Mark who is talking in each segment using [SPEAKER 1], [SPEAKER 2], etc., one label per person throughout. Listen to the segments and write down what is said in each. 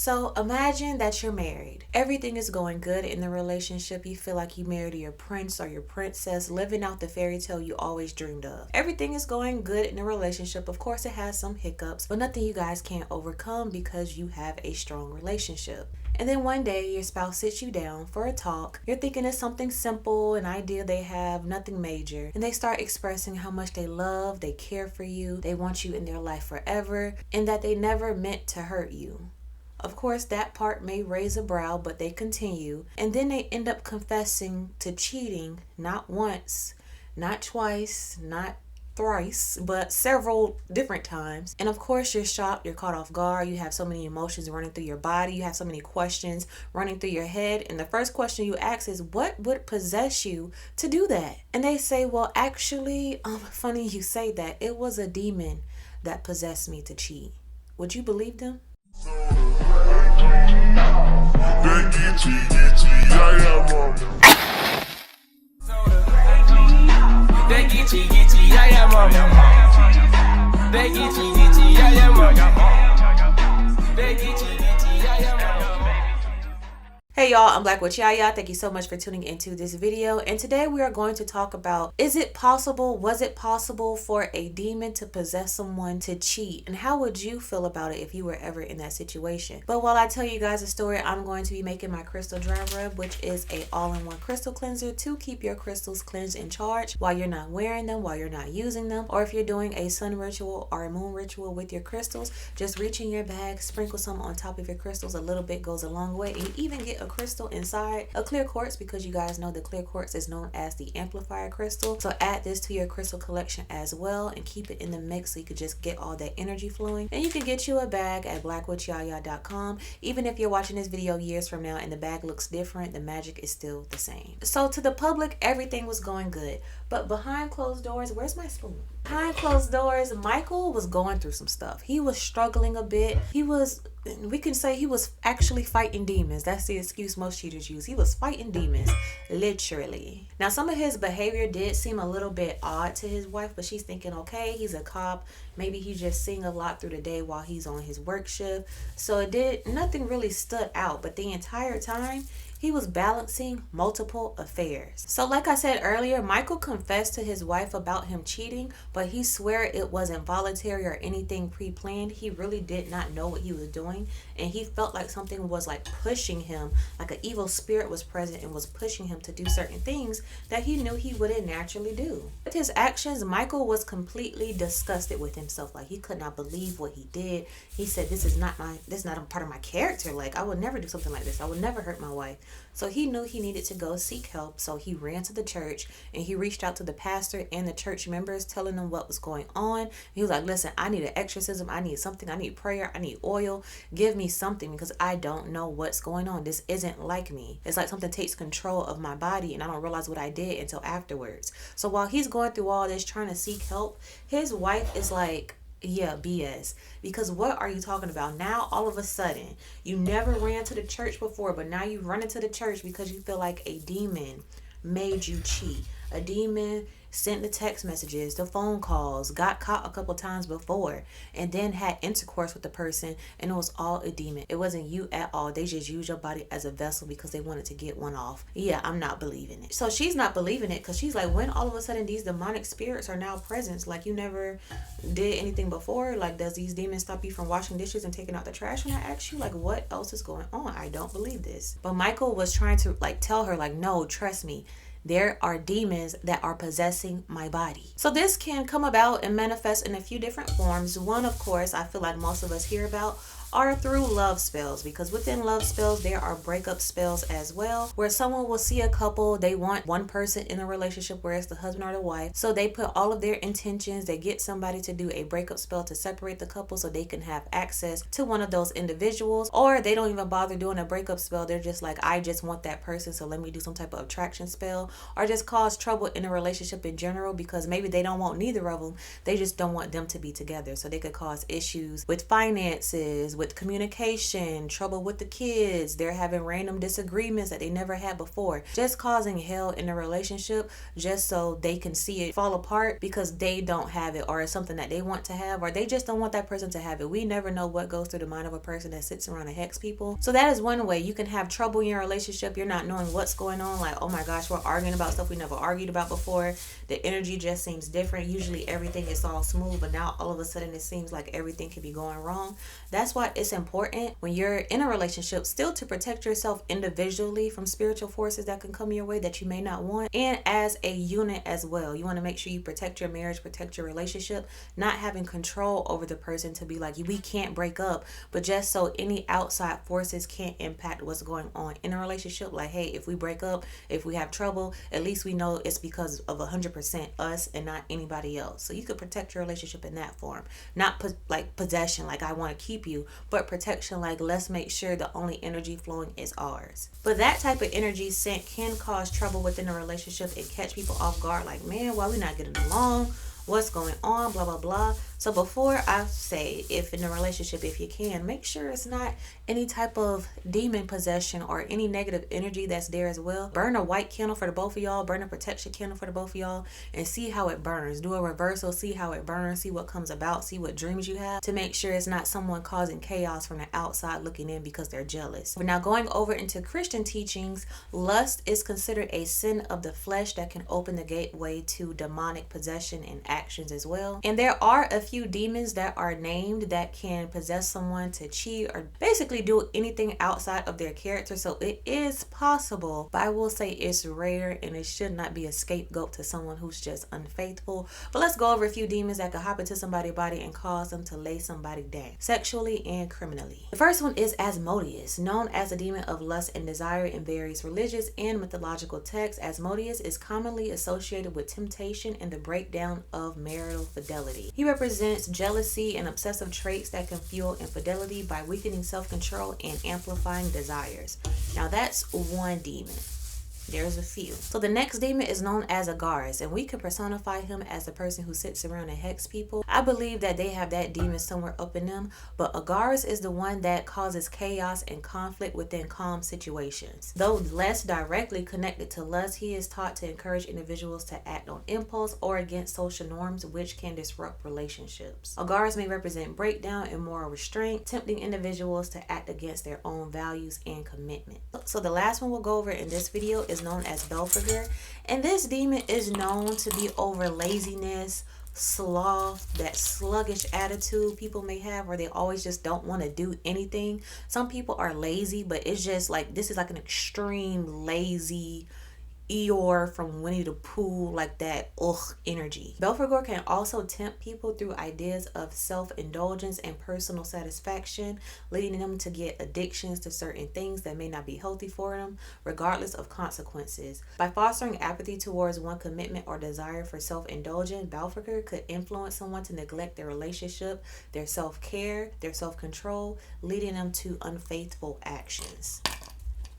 [SPEAKER 1] So imagine that you're married. Everything is going good in the relationship. You feel like you married your prince or your princess, living out the fairy tale you always dreamed of. Everything is going good in the relationship. Of course, it has some hiccups, but nothing you guys can't overcome because you have a strong relationship. And then one day your spouse sits you down for a talk. You're thinking it's something simple, an idea they have, nothing major. And they start expressing how much they love, they care for you, they want you in their life forever, and that they never meant to hurt you. Of course, that part may raise a brow, but they continue. And then they end up confessing to cheating not once, not twice, not thrice, but several different times. And of course, you're shocked, you're caught off guard, you have so many emotions running through your body, you have so many questions running through your head. And the first question you ask is, what would possess you to do that? And they say, well, actually, funny you say that. It was a demon that possessed me to cheat. Would you believe them? Hey y'all, I'm BlaqueWitchYaya. Thank you so much for tuning into this video. And today we are going to talk about, was it possible for a demon to possess someone to cheat? And how would you feel about it if you were ever in that situation? But while I tell you guys the story, I'm going to be making my crystal dry rub, which is a all-in-one crystal cleanser to keep your crystals cleansed and charged while you're not wearing them, while you're not using them. Or if you're doing a sun ritual or a moon ritual with your crystals, just reach in your bag, sprinkle some on top of your crystals. A little bit goes a long way. And you even get a crystal inside a clear quartz, because you guys know the clear quartz is known as the amplifier crystal. So add this to your crystal collection as well and keep it in the mix so you could just get all that energy flowing. And you can get you a bag at BlaqueWitchYaya.com. Even if you're watching this video years from now and the bag looks different, the magic is still the same. So to the public, everything was going good, but behind closed doors, where's my spoon? Behind closed doors, Michael was going through some stuff. He was struggling a bit. We can say he was actually fighting demons. That's the excuse most cheaters use. He was fighting demons, literally. Now, some of his behavior did seem a little bit odd to his wife, but she's thinking, okay, he's a cop. Maybe he's just seeing a lot through the day while he's on his work shift. So nothing really stood out, but the entire time, he was balancing multiple affairs. So like I said earlier, Michael confessed to his wife about him cheating, but he swear it wasn't voluntary or anything pre-planned. He really did not know what he was doing, and he felt like something was like pushing him, like an evil spirit was present and was pushing him to do certain things that he knew he wouldn't naturally do. With his actions, Michael was completely disgusted with himself. Like, he could not believe what he did. He said, this is not a part of my character. Like, I would never do something like this. I would never hurt my wife. So he knew he needed to go seek help. So he ran to the church and he reached out to the pastor and the church members, telling them what was going on. He was like, listen, I need an exorcism. I need something. I need prayer. I need oil. Give me something, because I don't know what's going on. This isn't like me. It's like something takes control of my body and I don't realize what I did until afterwards. So while he's going through all this trying to seek help, his wife is like, yeah, BS. Because what are you talking about? Now, all of a sudden, you never ran to the church before, but now you run into the church because you feel like a demon made you cheat. A demon sent the text messages, the phone calls, got caught a couple times before, and then had intercourse with the person, and it was all a demon. It wasn't you at all. They just used your body as a vessel because they wanted to get one off. Yeah, I'm not believing it. So she's not believing it, because she's like, when all of a sudden these demonic spirits are now present, like you never did anything before? Like, does these demons stop you from washing dishes and taking out the trash when I ask you? Like, what else is going on? I don't believe this. But Michael was trying to like tell her, like, no, trust me. There are demons that are possessing my body. So this can come about and manifest in a few different forms. One, of course, I feel like most of us hear about are through love spells, because within love spells there are breakup spells as well, where someone will see a couple, they want one person in a relationship, where it's the husband or the wife, so they put all of their intentions, they get somebody to do a breakup spell to separate the couple so they can have access to one of those individuals. Or they don't even bother doing a breakup spell, they're just like, I just want that person, so let me do some type of attraction spell, or just cause trouble in a relationship in general, because maybe they don't want neither of them, they just don't want them to be together. So they could cause issues with finances, with communication, trouble with the kids, they're having random disagreements that they never had before, just causing hell in a relationship just so they can see it fall apart because they don't have it, or it's something that they want to have, or they just don't want that person to have it. We never know what goes through the mind of a person that sits around and hex people. So that is one way you can have trouble in your relationship. You're not knowing what's going on, like, oh my gosh, we're arguing about stuff we never argued about before. The energy just seems different. Usually everything is all smooth, but now all of a sudden it seems like everything could be going wrong. That's why it's important when you're in a relationship still to protect yourself individually from spiritual forces that can come your way that you may not want, and as a unit as well. You want to make sure you protect your marriage, protect your relationship, not having control over the person to be like, we can't break up, but just so any outside forces can't impact what's going on in a relationship. Like, hey, if we break up, if we have trouble, at least we know it's because of 100% us and not anybody else. So you could protect your relationship in that form. Not like possession, like I want to keep you, but protection, like let's make sure the only energy flowing is ours. But that type of energy sent can cause trouble within a relationship and catch people off guard, like, man, why we not getting along? What's going on? Blah, blah, blah. So before I say, if in a relationship, if you can, make sure it's not any type of demon possession or any negative energy that's there as well. Burn a white candle for the both of y'all. Burn a protection candle for the both of y'all and see how it burns. Do a reversal. See how it burns. See what comes about. See what dreams you have to make sure it's not someone causing chaos from the outside looking in because they're jealous. But now going over into Christian teachings, lust is considered a sin of the flesh that can open the gateway to demonic possession and actions as well. And there are a few demons that are named that can possess someone to cheat or basically do anything outside of their character. So it is possible, but I will say it's rare and it should not be a scapegoat to someone who's just unfaithful. But let's go over a few demons that could hop into somebody's body and cause them to lay somebody down sexually and criminally. The first one is Asmodeus, known as a demon of lust and desire in various religious and mythological texts. Asmodeus is commonly associated with temptation and the breakdown of marital fidelity. He represents jealousy and obsessive traits that can fuel infidelity by weakening self-control and amplifying desires. Now that's one demon. There's a few. So the next demon is known as Agares, and we can personify him as the person who sits around and hex people. I believe that they have that demon somewhere up in them, but Agares is the one that causes chaos and conflict within calm situations. Though less directly connected to lust, he is taught to encourage individuals to act on impulse or against social norms, which can disrupt relationships. Agares may represent breakdown and moral restraint, tempting individuals to act against their own values and commitment. So the last one we'll go over in this video is known as Belphegor, and this demon is known to be over laziness, sloth, that sluggish attitude people may have where they always just don't want to do anything. Some people are lazy, but it's just like, this is like an extreme lazy Eeyore from Winnie the Pooh, like that energy. Belphegor can also tempt people through ideas of self-indulgence and personal satisfaction, leading them to get addictions to certain things that may not be healthy for them, regardless of consequences. By fostering apathy towards one commitment or desire for self-indulgence, Belphegor could influence someone to neglect their relationship, their self-care, their self-control, leading them to unfaithful actions.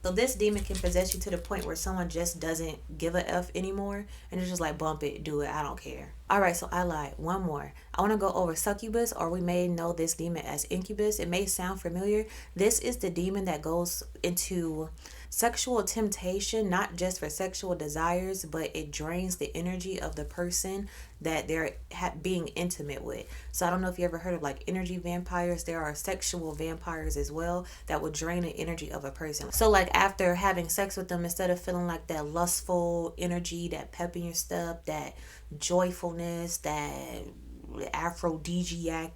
[SPEAKER 1] So this demon can possess you to the point where someone just doesn't give a F anymore and it's just like, bump it, do it, I don't care. Alright, so I lied. One more. I want to go over succubus, or we may know this demon as incubus. It may sound familiar. This is the demon that goes into sexual temptation, not just for sexual desires, but it drains the energy of the person that they're being intimate with. So I don't know if you ever heard of like energy vampires. There are sexual vampires as well that will drain the energy of a person. So like after having sex with them, instead of feeling like that lustful energy, that pep in your step, that joyfulness, that aphrodisiac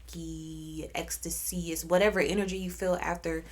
[SPEAKER 1] ecstasy, is whatever energy you feel after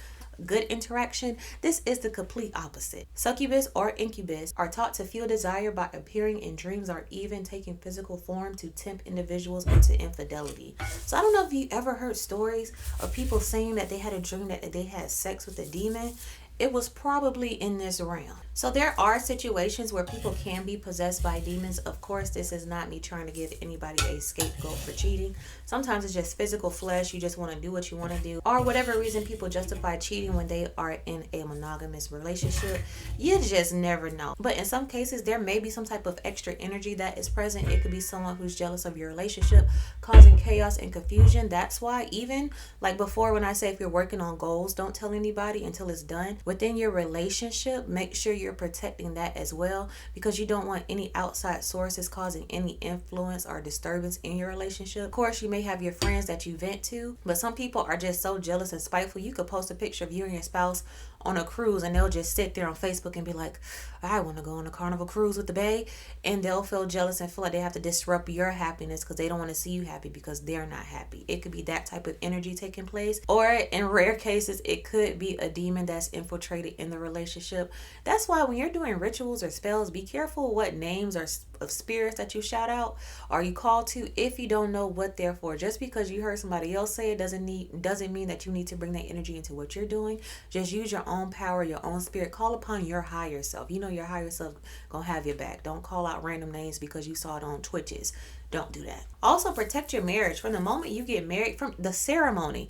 [SPEAKER 1] good interaction, this is the complete opposite. Succubus or incubus are taught to feel desire by appearing in dreams or even taking physical form to tempt individuals into infidelity. So I don't know if you ever heard stories of people saying that they had a dream that they had sex with a demon, it was probably in this realm. So there are situations where people can be possessed by demons. Of course, this is not me trying to give anybody a scapegoat for cheating. Sometimes it's just physical flesh. You just want to do what you want to do. Or whatever reason people justify cheating when they are in a monogamous relationship. You just never know. But in some cases, there may be some type of extra energy that is present. It could be someone who's jealous of your relationship, causing chaos and confusion. That's why even like before, when I say if you're working on goals, don't tell anybody until it's done. Within your relationship, make sure you're protecting that as well, because you don't want any outside sources causing any influence or disturbance in your relationship. Of course, you may have your friends that you vent to, but some people are just so jealous and spiteful. You could post a picture of you and your spouse on a cruise and they'll just sit there on Facebook and be like, I want to go on a Carnival cruise with the bae, and they'll feel jealous and feel like they have to disrupt your happiness because they don't want to see you happy because they're not happy. It could be that type of energy taking place, or in rare cases it could be a demon that's infiltrated in the relationship. That's why when you're doing rituals or spells, be careful what names or of spirits that you shout out or you call to if you don't know what they're for. Just because you heard somebody else say it doesn't mean that you need to bring that energy into what you're doing. Just use your own power, your own spirit. Call upon your higher self. You know your higher self gonna have your back. Don't call out random names because you saw it on Twitches. Don't do that. Also, protect your marriage from the moment you get married. From the ceremony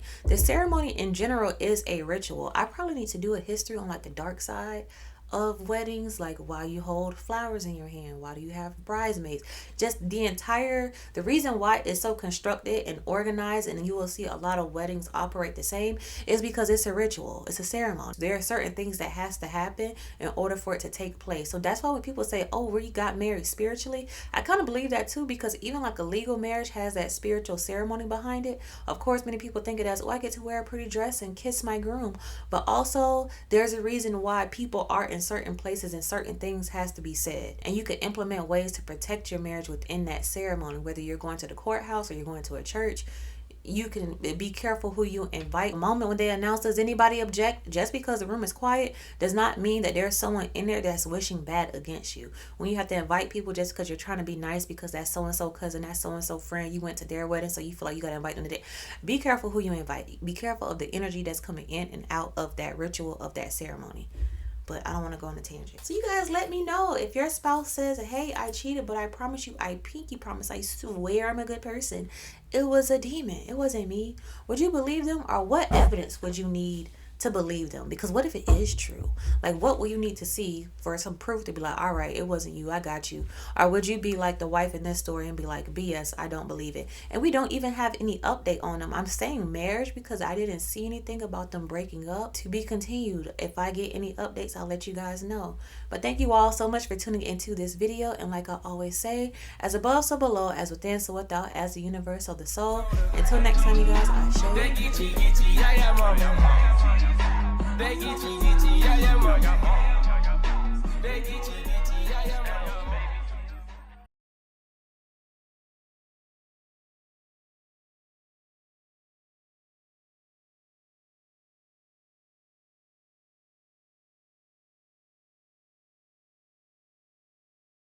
[SPEAKER 1] in general is a ritual. I probably need to do a history on like the dark side of weddings, like why you hold flowers in your hand, why do you have bridesmaids, just the reason why it's so constructed and organized, and you will see a lot of weddings operate the same, is because it's a ritual, it's a ceremony. There are certain things that has to happen in order for it to take place. So that's why when people say, oh, we got married spiritually, I kind of believe that too, because even like a legal marriage has that spiritual ceremony behind it. Of course, many people think it as, oh, I get to wear a pretty dress and kiss my groom, but also there's a reason why people are in certain places and certain things has to be said, and you could implement ways to protect your marriage within that ceremony. Whether you're going to the courthouse or you're going to a church, you can be careful who you invite. The moment when they announce, does anybody object, just because the room is quiet does not mean that there's someone in there that's wishing bad against you. When you have to invite people just because you're trying to be nice, because that's so-and-so cousin, that's so-and-so friend, you went to their wedding, so you feel like you got to invite them today. Be careful who you invite. Be careful of the energy that's coming in and out of that ritual, of that ceremony. But I don't want to go on a tangent. So you guys let me know if your spouse says, hey, I cheated, but I promise you, I pinky promise, I swear I'm a good person. It was a demon. It wasn't me. Would you believe them? Or what evidence would you need to believe them? Because what if it is true? Like, what will you need to see for some proof to be like, all right, it wasn't you, I got you? Or would you be like the wife in this story and be like, BS, I don't believe it? And we don't even have any update on them. I'm saying marriage because I didn't see anything about them breaking up. To be continued. If I get any updates, I'll let you guys know. But thank you all so much for tuning into this video. And like I always say, as above so below, as within so without, as the universe of the soul. Until next time, you guys, I show you.